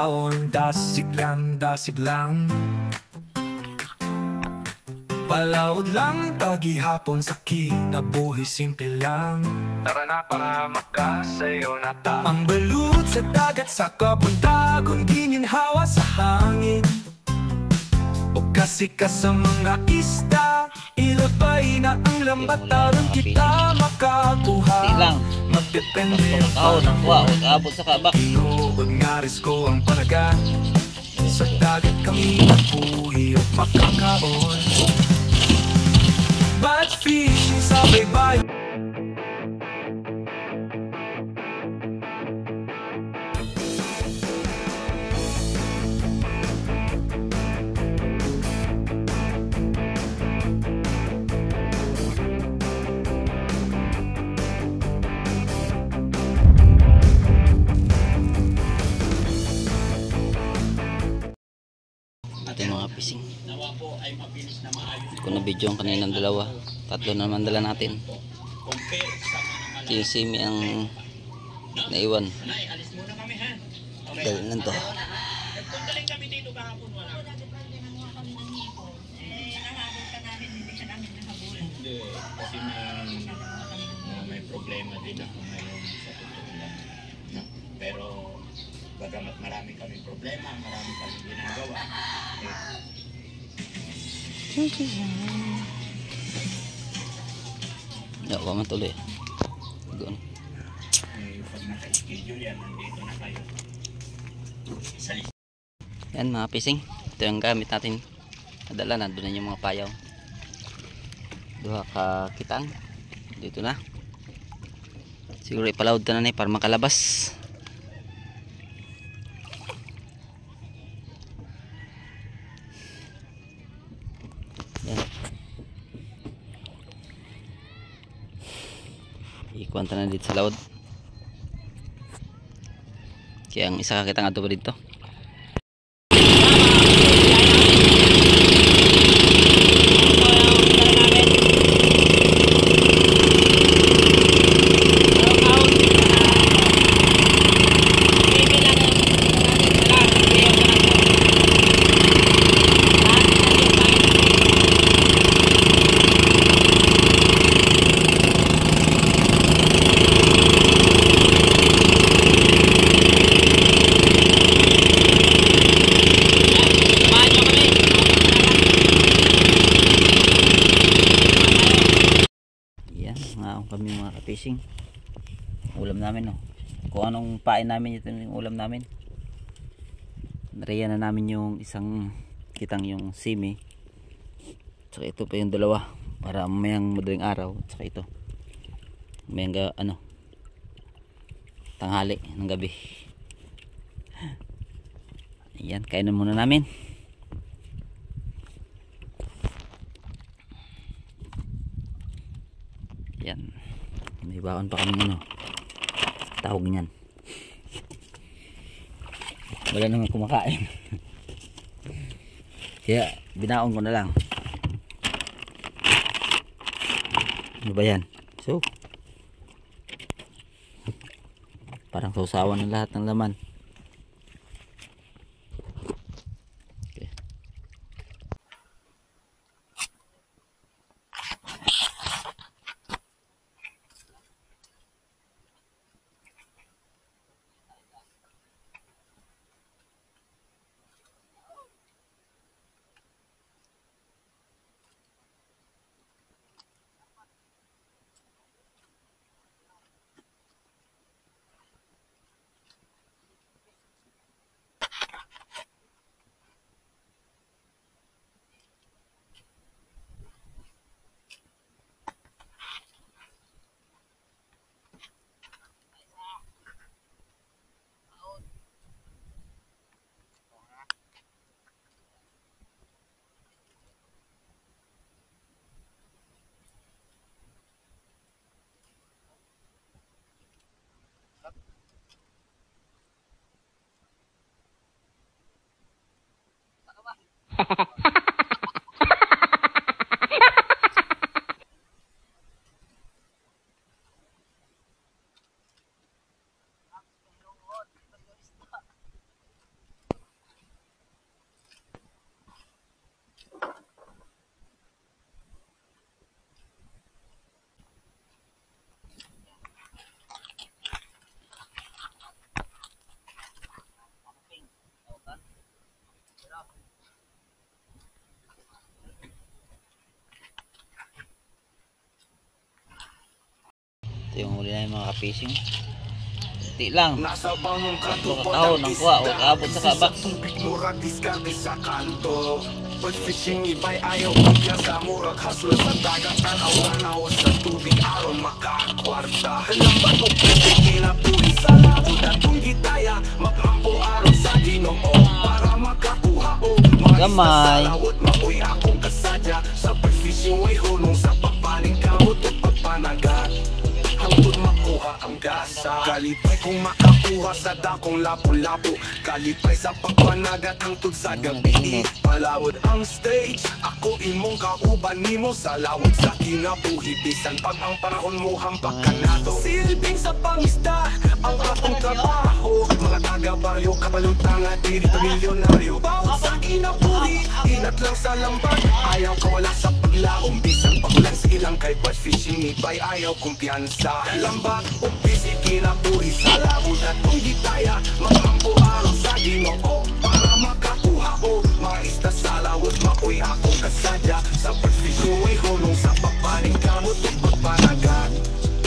taon, dasig lang palawod lang, tagihapon sa kinabuhi, simple lang. Tara na para magkasayo na ta. Ang balut sa dagat, sa kabuntagon, gininhawa sa hangin. O kasi ka sa mga isda, ilabay na ang lambat, tarong kita makakuha. Magdepende ng kuha o abot sa kabak. Inuod nga risko ang palaga. Sa dagat kami nagbuhi at makakaon. Bad fishing sa baybayin. Ating mga fishing. Kung na-video ang kaninang dalawa, tatlo na naman dala natin. Simi ang naiwan. Dali lang to. Kasi may problema din ako ngayon sa totoo lang. Pero bagamat marami kaming problema, marami kaming ginagawa, Wala man tuloy. Doon. pag naka-schedule yan, nandito na kayo sa list. Yan mga fishing. Ito yung gamit natin. Nadala na doon yung mga payaw. Duha ka kitang. Dito na. Siguro ipalawad na na para makalabas. Yan. Ikuwanta na dito sa laod. Kaya ang isa kakita nga ito pa dito. Kami mga ka-fishing, ulam namin, no? Kung anong pain namin, ito yung ulam namin. Nariyan na namin yung isang kitang, yung simi, tsaka ito pa yung dalawa para mayang madaling araw, tsaka ito mayang tanghali ng gabi. Ayan, kainan muna namin. Yan, may baon pa kami tawag niyan. Wala naman kumakain. Kaya binaon ko na lang. Ano ba yan? So parang sausawan ng lahat ng laman. Ito yung huli na yung mga ka-fishing. Hindi lang. Nasa bangong katupod Tao nang kuha o kaabot sa kabak. Murag diskarte sa kanto. Pag fishing iba'y ayaw pagya sa murag haslo sa dagat. Tanaw sa tubig aron makakwarta. Lambat o pwede kinapuhi sa labot at kung gitaya magrampo aron sa Ginoo para makakuha o Gamay. sa lawot. Mapoy akong kasadya sa pag-fishing way hunong sa pagpaling kamot o pagpanagat. Hangtod makuha ang gasa. Kalipay kung makakuha sa dakong lapu-lapu. Kalipay sa pagpanagat hangtod sa gabi. Palawod ang stage, ako imong kauban nimo sa lawod sa kinabuhi. Bisan pag ang panahon mo hampak ka nato. Silbing sa pangisda, ang atong trabaho. Mga taga-baryo, kapalutang at diri milyonaryo. Bawat sa kinabuhi, inat lang sa lambat. Ayaw kawala sa paglaong. Bisan pagulan sa ilang kay bad fishing. Iba'y ayaw kumpiyansa. Lambat o busy kinabuhi sa labot at kung gitaya maghampo araw sa Ginoo para makakuha o maista sa lawot. Mapoy akong kasadya sa pag-fishing way hunong sa papaling kamot o pagpanagat.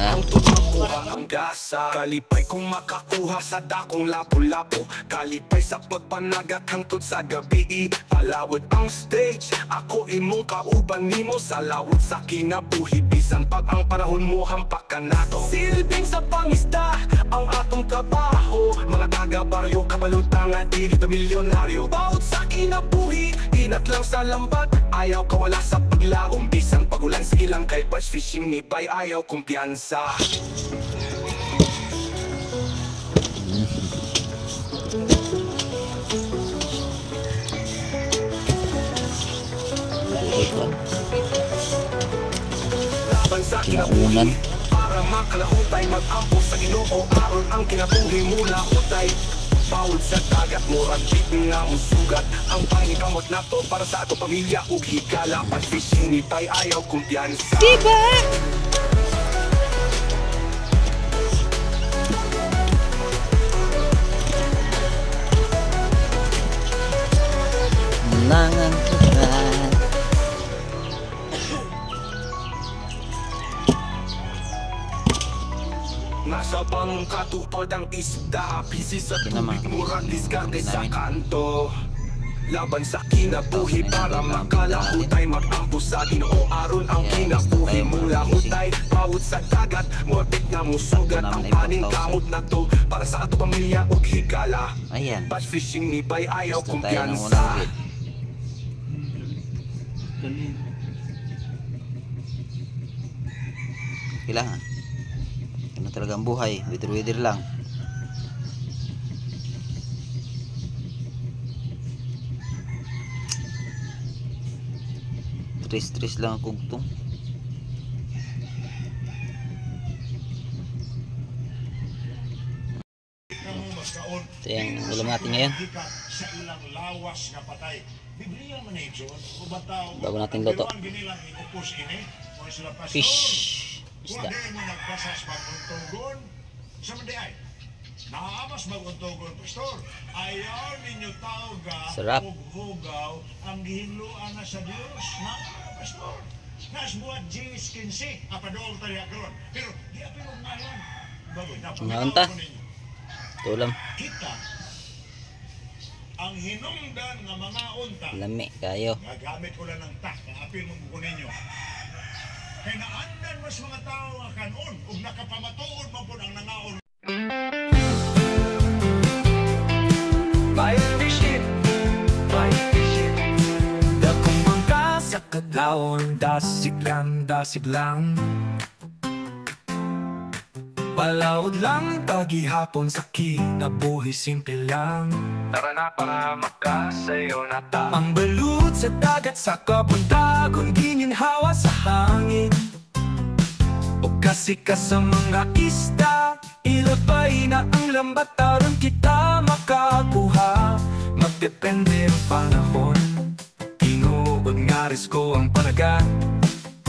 Ang tumakuha ang gasa. Kalipay kung makakuha sa dakong lapu-lapu. Kalipay sa pagpanagat hangtod sa gabi. Palawod ang stage, ako imong kauban nimo sa lawod sa kinabuhi. Bisan pag ang panahon mo hampak ka nato. Silbing sa pangisda, ang atong trabaho. Mga taga-baryo, kapalutang at dili milyonaryo. Bawat sa kinabuhi, inat lang sa lambat. Ayaw kawala sa paglaong. Bisan pagulan sa ilang kay bass fishing. Nibay ayaw kumpiyansa. Laban sa kinabuhi para makalahutay, mag-ampo sa Ginoo aron ang kinabuhi mula hutay. Bawod sa dagat, murag bit nga musugat. Ang pangikamot na to para sa ato pamilya ug higala. Pag fishing nitay ayaw kumpiyansa. Diba? Langan tuhan. Nasa bangong katupod ang isda. Pisi sa tubig, murag diskarte sa kanto. Laban sa kinabuhi para makalahutay. Mag-ampo sa Ginoo aron ang kinabuhi mula hutay. Bawod sa dagat, muabit nga musugat. Ang paning kamot na to para sa ato pamilya ug higala. Ayan. Bass fishing nibay ayaw Gusto tayo ng kumpiyansa. unang bit. Kailangan. Ano talaga ang buhay. Wither lang. Tris lang ang kugtong. Ito yung ulam natin ngayon. Sa ilang lawas nga patay. Biblia man ito. Bago natin luto. Fish. Isda. Kung di mo nagpasas mag-untugon, sa mandiay. Naamas mag-untugon, pastor. Ayaw ninyo tawga Sarap. o hugaw ang gihinluan na sa Diyos. Na, pastor. Nasbuhat Gs 15, apadol tayo karon. Pero di apilong ngayon. Bago, Maunta. Ito ulam. Kita ang hinungdan nga mga unta. Lami kayo. Gagamit ko lang ng tak ang apil mong buko ninyo. Kaya naandan mas mga tao nga kanon ug nakapamatuod man po ang nangaon. Bayan fishing, dakong mangka sa kadlawon. Dasig lang palawod lang, tagihapon sa kinabuhi simple lang. Tara na para makasayo na ta. Ang balut sa dagat sa kabuntagon, gininhawa sa hangin. O kasi ka sa mga isda, ilabay na ang lambat aron kita makakuha. Magdepende ang panahon, tinuod nga risko ang panagat.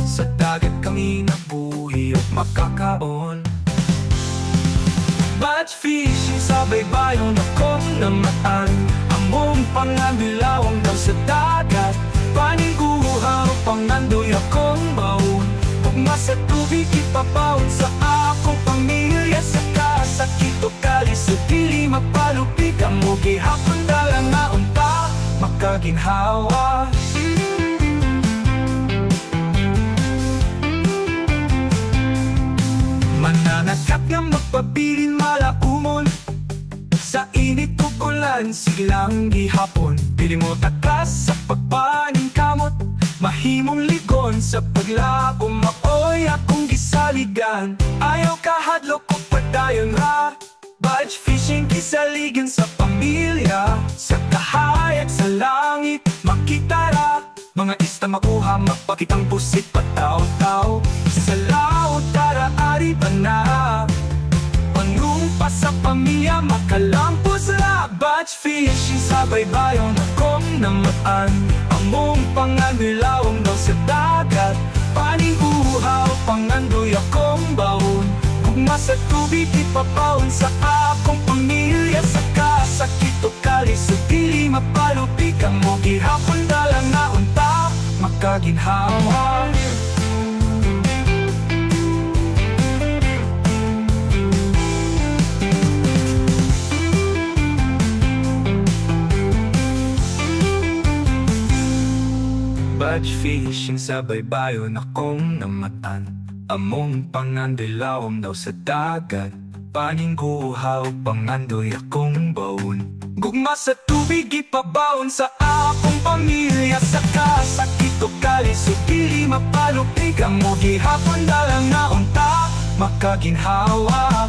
Sa dagat kami nabuhi at makakaon. Batch fishing sa baybayon akong namataan. Among pangabilawang daw sa dagat. Paniguha o pangandoy akong baon. Pag masa tubig ipapawon sa ako. sakito kali sa dili mapalupig ang mo gihapon dalang nga unta makaginhawa. Mananakap nga magpabilin malaumon sa init tukulan silang gihapon. Pili mo takas sa pagpaning kamot, mahimong ligon sa paglabong maoy akong gisaligan. Ayaw kahadlok ko padayon ra, batch fishing kisaligan sa pamilya. Sa kahayag sa langit makitara, mga ista makuha magpakitang pusit pataw-taw. Sa laot tara ari ba na, panumpa sa pamilya makalampos la. Batch fishing sa baybayon akong namaan, among panganilawang daw sa dagat. Paning uhaw pangandoy akong baon, gugma sa tubig ipapaon sa akong pamilya. Sa kasakit o kali sa dili mapalupig ang mo gihapon dalang na unta makaginhawa. Batch fishing sa baybayon akong namatan, among pangandilawom daw sa dagat. Paning guhaw pangandoy akong baon, gugma sa tubig ipabaon sa akong pamilya. Sa kasakit o kali sa dili mapalupig ang mo gihapon dalang na unta makaginhawa.